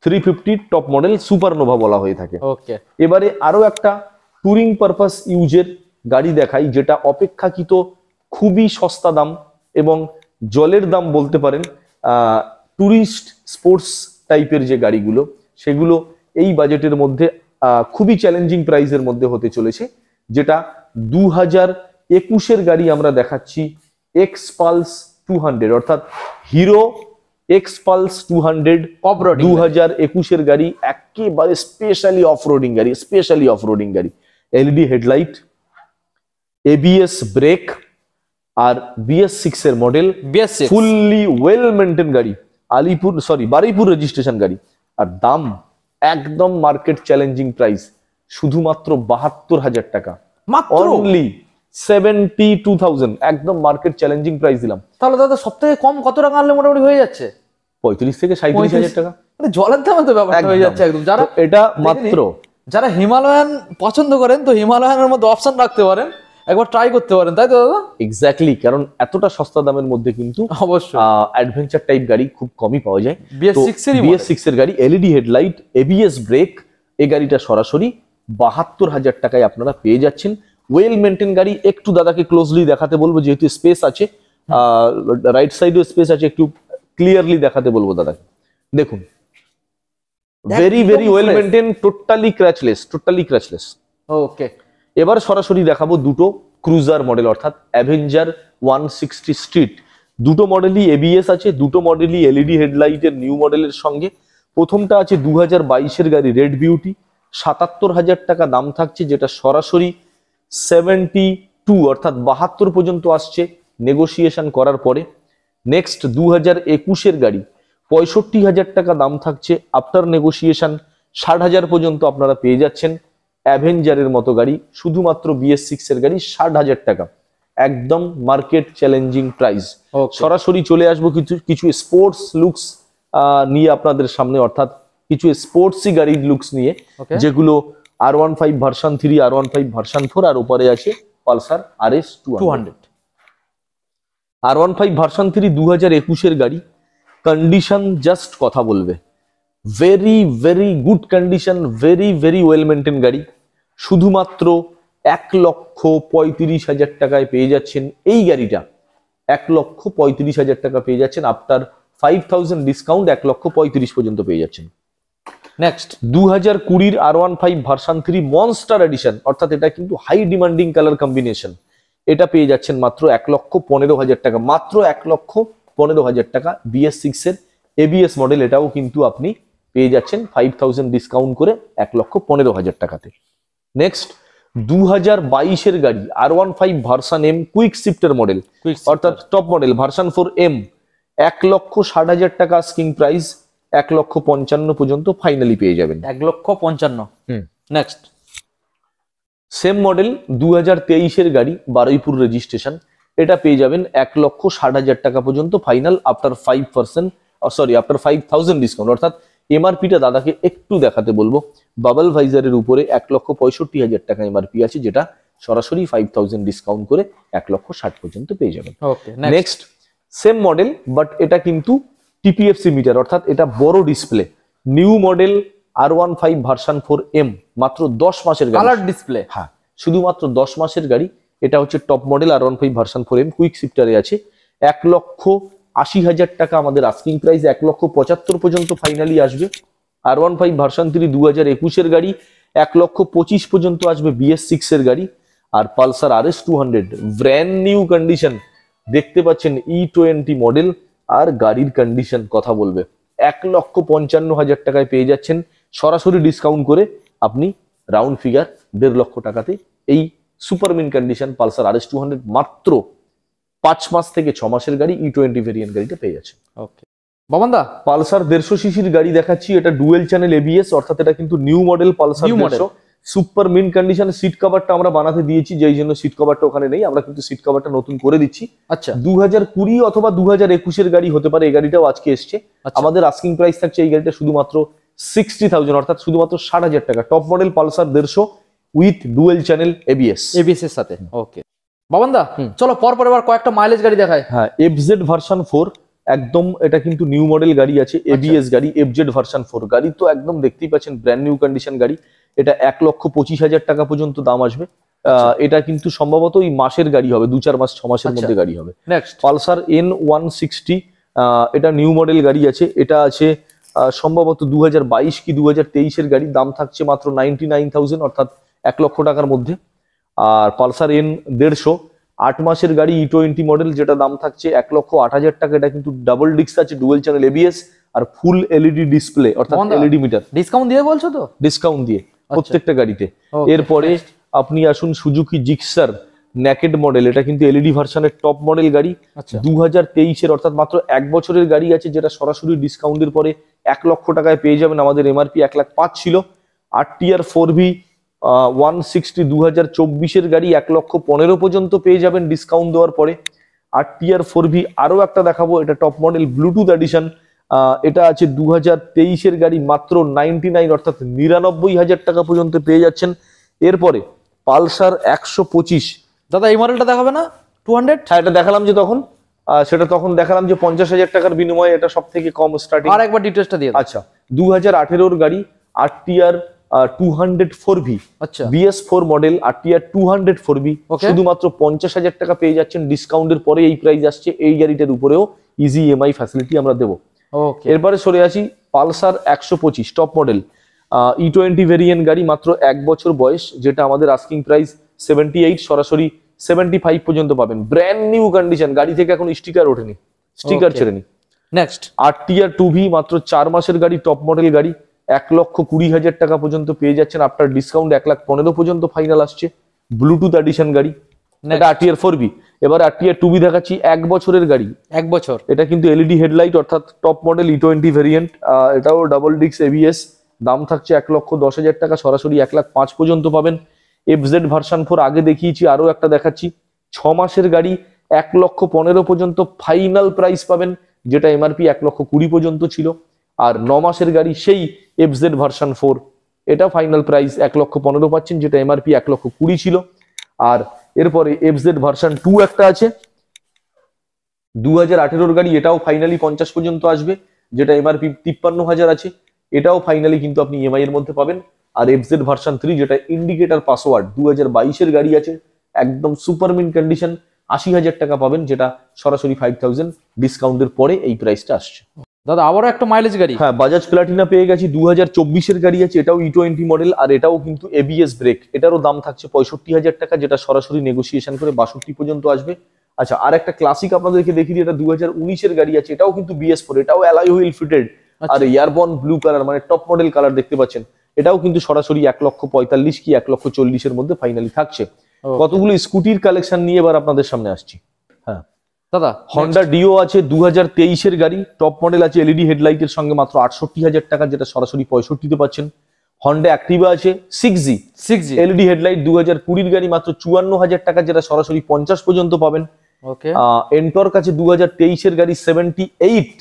350 টপ মডেল সুপারনোভা বলা হয়ে থাকে। ওকে, এবারে আরো একটা টুরিং পারপাস ইউজের গাড়ি দেখাই, যেটা অপেক্ষাকৃত খুবই সস্তা দাম এবং জলের দাম বলতে পারেন। টুরিস্ট স্পোর্টস টাইপের যে গাড়িগুলো, সেগুলো এই বাজেটের মধ্যে খুবই চ্যালেঞ্জিং প্রাইসের মধ্যে হতে চলেছে, যেটা 2021-এর গাড়ি আমরা দেখাচ্ছি, এক্স পালস 200, অর্থাৎ হিরো এক্স পালস 200 2021-এর গাড়ি, একেবারে স্পেশালি অফরোডিং গাড়ি। এলইডি হেডলাইট, এবিএস ব্রেক আর BS6 এর মডেল, ফুললি ওয়েল মেইনটেইন গাড়ি, বারুইপুর রেজিস্ট্রেশন গাড়ি। আর দাম একদম মার্কেট চ্যালেঞ্জিং প্রাইস, শুধুমাত্র 72,000 টাকা, অনলি 72,000, একদম মার্কেট চ্যালেঞ্জিং প্রাইস দিলাম। তাহলে দাদা সবথেকে কম কত টাকা আনলে মোটামুটি হয়ে যাচ্ছে? 35 থেকে 37,000 টাকা, মানে জলের দামে তো ব্যাপারটা হয়ে যাচ্ছে একদম। যারা এটা মাত্র যারা হিমালয়ান পছন্দ করেন, তো হিমালয়ানের মধ্যে অপশন রাখতে পারেন, একবার ট্রাই করতে পারেন, তাই তো দাদা? এক্স্যাক্টলি, কারণ এতটা সস্তা দামের মধ্যে কিন্তু অবশ্যই অ্যাডভেঞ্চার টাইপ গাড়ি খুব কমই পাওয়া যায়। BS6 এর গাড়ি, এলইডি হেডলাইট, এবিএস ব্রেক, এই গাড়িটা সরাসরি 72,000 টাকায় আপনারা পেয়ে যাচ্ছেন। ওয়েল মেইনটেইন গাড়ি। একটু দাদাকে ক্লোজলি দেখাতে বলবো, যেহেতু স্পেস আছে, রাইট সাইডেও স্পেস আছে, একটু ক্লিয়ারলি দেখাতে বলবো দাদাকে। দেখুন, ভেরি ওয়েল মেইনটেইন, টোটালি ক্র্যাচলেস। ওকে, এবার সরাসরি দেখাবো দুটো ক্রুজার মডেল, অর্থাৎ অ্যাভেঞ্জার 160 স্ট্রিট। দুটো মডেলই এবিএস আছে, দুটো মডেলই এলইডি হেডলাইটের নিউ মডেলের সঙ্গে। প্রথমটা আছে 2022-এর গাড়ি, রেড বিউটি, 77,000 টাকা দাম থাকছে, যেটা সরাসরি 72 অর্থাৎ 72 পর্যন্ত আসছে নেগোসিয়েশন করার পরে। নেক্সট 2021-এর গাড়ি, 65,000 টাকা দাম থাকছে, আফটার নেগোসিয়েশন 60,000 পর্যন্ত আপনারা পেয়ে যাচ্ছেন। অ্যাভেঞ্জারের মতো গাড়ি, শুধুমাত্র BS6 এর গাড়ি 60,000 টাকা, একদম মার্কেট চ্যালেঞ্জিং প্রাইস। সরাসরি চলে আসবো কিছু স্পোর্টস লুকস নিয়ে আপনাদের সামনে, অর্থাৎ কিছু স্পোর্টসি গাড়ির লুকস নিয়ে, যেগুলো R15 ভার্সন 3, R15 ভার্সন 4, আর উপরে আছে পালসার RS 200। R15 ভার্সন 3 2021-এর গাড়ি, কন্ডিশন জাস্ট কথা বলবে, very good condition, very well maintain গাড়ি। শুধুমাত্র 1,35,000 টাকায় পেয়ে যাচ্ছেন এই গাড়িটা, 1,35,000 টাকা পেয়ে যাচ্ছেন। আফটার 5,000 ডিসকাউন্ট 1,35,000 পর্যন্ত পেয়ে যাচ্ছেন। নেক্সট 2020-র R15 ভার্সন 3 মনস্টার এডিশন, অর্থাৎ এটা কিন্তু হাই ডিমান্ডিং কালার কম্বিনেশন। এটা পেয়ে যাচ্ছেন মাত্র 1,15,000 টাকা, মাত্র 1,15,000 টাকা। BS6 এর ABS মডেল, এটাও কিন্তু আপনি পেয়ে যাচ্ছেন 5,000 ডিসকাউন্ট করে 1,15,000 টাকাতে। নেক্সট 2022-এর গাড়ি, R15 ভার্সন M কুইক শিফটের মডেল, অর্থাৎ টপ মডেল ভার্সন 4M, 1,60,000 টাকা আস্কিং প্রাইস, 1,55,000 পর্যন্ত ফাইনালি পেয়ে যাবেন। 1,55,000। নেক্সট সেম মডেল 2023-এর গাড়ি, বারুইপুর রেজিস্ট্রেশন, এটা পেয়ে যাবেন 1,60,000 টাকা পর্যন্ত ফাইনাল, আফটার 5,000 ডিসকাউন্ট। অর্থাৎ এমআরপিটা দাদাকে একটু দেখাতে বলবো, বাবল ভাইজারের উপরে 1,65,000 টাকা এমআরপি আছে, যেটা সরাসরি 5,000 ডিসকাউন্ট করে 1,60,000 পর্যন্ত পেয়ে যাবেন। নেক্সট সেম মডেল, বাট এটা কিন্তু টিপিএফসি মিটার, অর্থাৎ এটা বড় display, new model R15 version 4M, মাত্র 10 মাসের গাড়ি, কালার ডিসপ্লে। হ্যাঁ, শুধুমাত্র 10 মাসের গাড়ি। এটা হচ্ছে top model R15 version 4M, quick শিফটারে আছে। 1,80,000 টাকা আমাদের আস্কিং প্রাইস, 1,75,000 পর্যন্ত ফাইনালি আসবে। R15 ভার্সন 3 2021-এর গাড়ি, 1,25,000 পর্যন্ত আসবে BS6 এর গাড়ি। আর Pulsar RS 200 brand new condition, দেখতে পাচ্ছেন E20 মডেল, আর গাড়ির কন্ডিশন কথা বলবে। 1,55,000 টাকায় পেয়ে যাচ্ছেন, সরাসরি ডিসকাউন্ট করে আপনি রাউন্ড ফিগার 1,50,000 টাকাতে এই super mint condition Pulsar RS 200 মাত্র 5 মাস থেকে 6 মাসের গাড়ি E20 ভেরিয়েন্ট গাড়িটা পেয়ে যাচ্ছে। ওকে বাবানদা, পালসার 150 সিসির গাড়ি দেখাচ্ছি, এটা ডুয়েল চ্যানেল ABS, অর্থাৎ এটা কিন্তু new model Pulsar 150। Super mint condition, seat কভারটা আমরা বানাতে দিয়েছি, যেই জন্য সিট কভারটা ওখানে নেই, আমরা কিন্তু সিট কভারটা নতুন করে দিচ্ছি। আচ্ছা 2020 অথবা 2021 এর গাড়ি হতে পারে, এই গাড়িটাও আজকে এসছে। আমাদের আস্কিং প্রাইস থাকছে এই গাড়িটা শুধুমাত্র 60,000, অর্থাৎ শুধুমাত্র 60,000 টাকা। Top model Pulsar 150 with dual channel ABS এর সাথে। ওকে বাবানদা, চলো পরপর এবার কয়েকটা মাইলেজ গাড়ি দেখায়। হ্যাঁ, FZ ভার্সন 4, একদম এটা কিন্তু নিউ মডেল গাড়ি আছে, ABS গাড়ি, FZ ভার্সন 4 গাড়ি তো একদম দেখতেই পাচ্ছেন ব্র্যান্ড নিউ কন্ডিশন গাড়ি। এটা 1,25,000 টাকা পর্যন্ত দাম আসবে। এটা কিন্তু সম্ভবত এই মাসের গাড়ি হবে, 2-4 মাস 6 মাসের মধ্যে গাড়ি হবে। নেক্সট পালসার N160, এটা নিউ মডেল গাড়ি আছে, এটা আছে সম্ভবত 2022 কি 2023 এর গাড়ি, দাম থাকছে মাত্র 99,000, অর্থাৎ 1 লক্ষ টাকার মধ্যে। আর পালসার N150 8 মাসের গাড়ি E20 মডেল, যেটা দাম থাকছে 1,08,000 টাকা। এটা কিন্তু ডাবল ডিস্ক আছে, ডুয়েল চ্যানেল ABS আর ফুল LED ডিসপ্লে, অর্থাৎ LED মিটার। ডিসকাউন্ট দিয়ে বলছো তো? ডিসকাউন্ট দিয়ে প্রত্যেকটা গাড়িতে। এরপরে আপনি আসুন সুজুকি জিক্সার নেকেড মডেল, এটা কিন্তু LED ভার্সনের টপ মডেল গাড়ি, 2023 এর, অর্থাৎ মাত্র 1 বছরের গাড়ি আছে, যেটা সরাসরি ডিসকাউন্টের পরে 1 লক্ষ টাকায় পেয়ে যাবেন। আমাদের MRP 1,05,000 ছিল। RTR 4V 160 2024 এর গাড়ি 1,15,000 পর্যন্ত পেয়ে যাবেন ডিসকাউন্ট দেওয়ার পরে। RTR 4V আরো একটা দেখাবো, এটা টপ মডেল ব্লুটুথ এডিশন, এটা আছে 2023 এর গাড়ি, মাত্র 99, অর্থাৎ 99,000 টাকা পর্যন্ত পেয়ে যাচ্ছেন। এরপরে পালসার 125, দাদা এই মডেলটা দেখাবে না 200? হ্যাঁ এটা দেখালাম যে তখন, সেটা তখন দেখালাম যে 50,000 টাকার বিনিময়ে এটা সব থেকে কম স্টার্টিং। আর একবার ডিটেইলসটা দিয়ে দাও। আচ্ছা 2018 এর গাড়ি RTR 204V, আচ্ছা BS4 মডেল RTR 204V, শুধুমাত্র 50,000 টাকা পেয়ে যাচ্ছেন ডিসকাউন্টের পরে। এই প্রাইস আসছে, এই গাড়িটার উপরেও ইজি EMI ফ্যাসিলিটি আমরা দেবো। ওকে এরপরে সরে আসি Pulsar 125 top model E20 variant গাড়ি, মাত্র 1 বছর বয়স, যেটা আমাদের আস্কিং প্রাইস 78, সরাসরি 75 পর্যন্ত পাবেন। ব্র্যান্ড নিউ কন্ডিশন, গাড়ি থেকে এখন স্টিকার ওঠেনি, স্টিকার ছেড়েনি। নেক্সট RTR 2V, মাত্র 4 মাসের গাড়ি, টপ মডেল গাড়ি, 1,20,000 টাকা পর্যন্ত পেয়ে যাচ্ছেন আফটার ডিসকাউন্ট। 1,15,000 পর্যন্ত ফাইনাল আসছে। ব্লুটুথ এডিশন গাড়ি, এটা RTR 4V। এবার RTR 2V দেখাচ্ছি, 1 বছরের গাড়ি, 1 বছর। এটা কিন্তু LED হেডলাইট, অর্থাৎ টপ মডেল E20 ভেরিয়েন্ট, এটাও ডাবল ডিস্ক ABS, দাম থাকছে 1,10,000 টাকা, সরাসরি 1,05,000 পর্যন্ত পাবেন। FZ ভার্সন 4 আগে দেখিয়েছি, আরো একটা দেখাচ্ছি, 6 মাসের গাড়ি, 1,15,000 পর্যন্ত ফাইনাল প্রাইস পাবেন, যেটা MRP 1,20,000 পর্যন্ত ছিল। আর 9 মাসের গাড়ি সেই FZ ভার্সন 4, এটা ফাইনাল প্রাইস 1,15,000 পাচ্ছেন, যেটা MRP 1,20,000 ছিল। আর এরপরে FZ ভার্সন 2 একটা আছে, 2018 গাড়ি, এটাও ফাইনালি 50 পর্যন্ত আসবে, যেটা MRP 53,000 আছে। এটাও ফাইনালি কিন্তু আপনি EMI এর মধ্যে পাবেন। আর FZ ভার্সন 3, যেটা ইন্ডিকেটর পাসওয়ার্ড, 2022 এর গাড়ি আছে, একদম সুপার মিন কন্ডিশন, 80,000 টাকা পাবেন, যেটা সরাসরি 5,000 ডিসকাউন্টের পরে এই প্রাইসটা আসছে। দাদা আবারও একটা মাইলেজ গাড়ি, হ্যাঁ বাজাজ প্লাটিনা পেয়ে গেছি, 2024 এর গাড়ি আছে, এটাও E20 মডেল, আর এটাও কিন্তু ABS ব্রেক, এটারও দাম থাকছে 65,000 টাকা, যেটা সরাসরি নেগোসিয়েশন করে 62 পর্যন্ত আসবে। আচ্ছা আর একটা ক্লাসিক আপনাদেরকে দেখিয়ে দিই, এটা 2019 এর গাড়ি আছে, এটাও কিন্তু BS4, এটাও অ্যালয় হুইল ফিটেড, আর এয়ারবর্ন ব্লু কালার, মানে টপ মডেল কালার দেখতে পাচ্ছেন। এটাও কিন্তু সরাসরি 1,45,000 কি 1,40,000 এর মধ্যে ফাইনালি থাকছে। কতগুলো স্কুটির কালেকশন নিয়ে এবার আপনাদের সামনে আসছি। হ্যাঁ দাদা হন্ডা ডিও আছে, 2023 এর গাড়ি, টপ মডেল আছে, LED হেডলাইটের সঙ্গে, মাত্র 68,000 টাকা, যেটা সরাসরি 65 পাচ্ছেন। হন্ডা অ্যাক্টিভা আছে 6G LED হেডলাইট, 2020 এর গাড়ি, মাত্র 54,000 টাকা, যেটা সরাসরি 50 পর্যন্ত পাবেন। ওকে এনটর্ক আছে 2023 এর গাড়ি, 78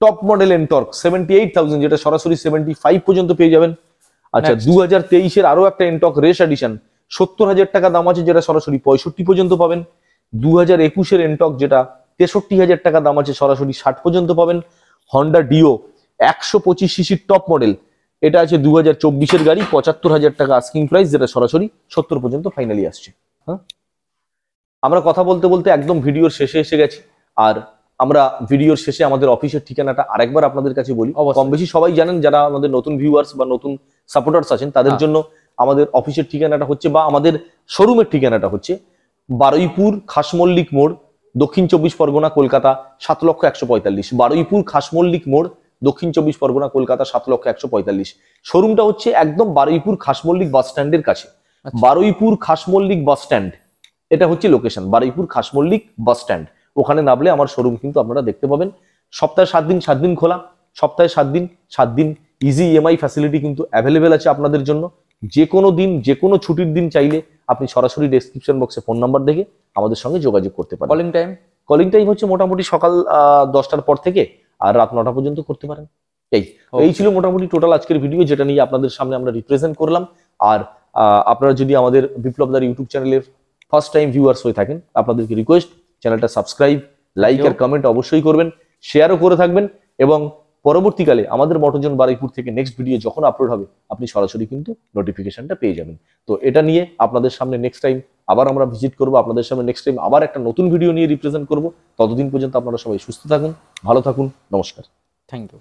টপ মডেল এনটর্ক, 78,000, যেটা সরাসরি 75 পর্যন্ত পেয়ে যাবেন। আচ্ছা 2023 এর আরো একটা এনটর্ক রেস এডিশন, 70,000 টাকা দাম আছে, যেটা সরাসরি 65 পর্যন্ত পাবেন। 2021 এর এনটর্ক, যেটা 63,000 টাকা দাম আছে, সরাসরি 60 পর্যন্ত পাবেন। হন্ডা ডিও 125 সিসির টপ মডেল, এটা আছে 2024 এর গাড়ি, 75,000 টাকা আস্কিং প্রাইস, যেটা সরাসরি 70 পর্যন্ত ফাইনালি আসছে। হ্যাঁ আমরা কথা বলতে বলতে একদম ভিডিওর শেষে এসে গেছি। আর আমরা ভিডিওর শেষে আমাদের অফিসের ঠিকানাটা আরেকবার আপনাদের কাছে বলি, কম বেশি সবাই জানেন, যারা আমাদের নতুন ভিউয়ার্স বা নতুন সাপোর্টার্স আছেন তাদের জন্য আমাদের অফিসের ঠিকানাটা হচ্ছে, বা আমাদের শোরুমের ঠিকানাটা হচ্ছে বারুইপুর খাসমল্লিক মোড়, দক্ষিণ 24 পরগনা, কলকাতা 7,145। বারুইপুর খাসমল্লিক মোড়, দক্ষিণ 24 পরগনা, কলকাতা 7,145। শোরুমটা হচ্ছে একদম বারুইপুর খাসমল্লিক বাস স্ট্যান্ডের কাছে। বারুইপুর খাসমল্লিক বাস স্ট্যান্ড, এটা হচ্ছে লোকেশন, বারুইপুর খাসমল্লিক বাস স্ট্যান্ড। ওখানে নামলে আমার শোরুম কিন্তু আপনারা দেখতে পাবেন। সপ্তাহে 7 দিন খোলা, সপ্তাহে 7 দিন ইজি ইএমআই ফ্যাসিলিটি কিন্তু অ্যাভেলেবেল আছে আপনাদের জন্য। যে কোনো দিন, যে কোনো ছুটির দিন চাইলে আপনি সরাসরি ডেসক্রিপশন বক্সে ফোন নাম্বার দেখে আমাদের সঙ্গে যোগাযোগ করতে পারেন। কলিং টাইম হচ্ছে মোটামুটি সকাল 10টার পর থেকে আর রাত 9টা পর্যন্ত করতে পারেন। এই ছিল মোটামুটি টোটাল আজকের ভিডিও, যেটা নিয়ে আপনাদের সামনে আমরা রিপ্রেজেন্ট করলাম। আর আপনারা যদি আমাদের বিপ্লবদার ইউটিউব চ্যানেলের ফার্স্ট টাইম ভিউয়ার্স হয়ে থাকেন, আপনাদেরকে রিকোয়েস্ট, চ্যানেলটা সাবস্ক্রাইব, লাইক আর কমেন্ট অবশ্যই করবেন, শেয়ারও করে থাকবেন, এবং পরবর্তীকালে আমাদের মটোজন বারুইপুর থেকে নেক্সট ভিডিও যখন আপলোড হবে আপনি সরাসরি কিন্তু নোটিফিকেশনটা পেয়ে যাবেন। তো এটা নিয়ে আপনাদের সামনে নেক্সট টাইম আবার আমরা ভিজিট করবো, আপনাদের সামনে নেক্সট টাইম আবার একটা নতুন ভিডিও নিয়ে রিপ্রেজেন্ট করবো। ততদিন পর্যন্ত আপনারা সবাই সুস্থ থাকুন, ভালো থাকুন, নমস্কার। Thank you.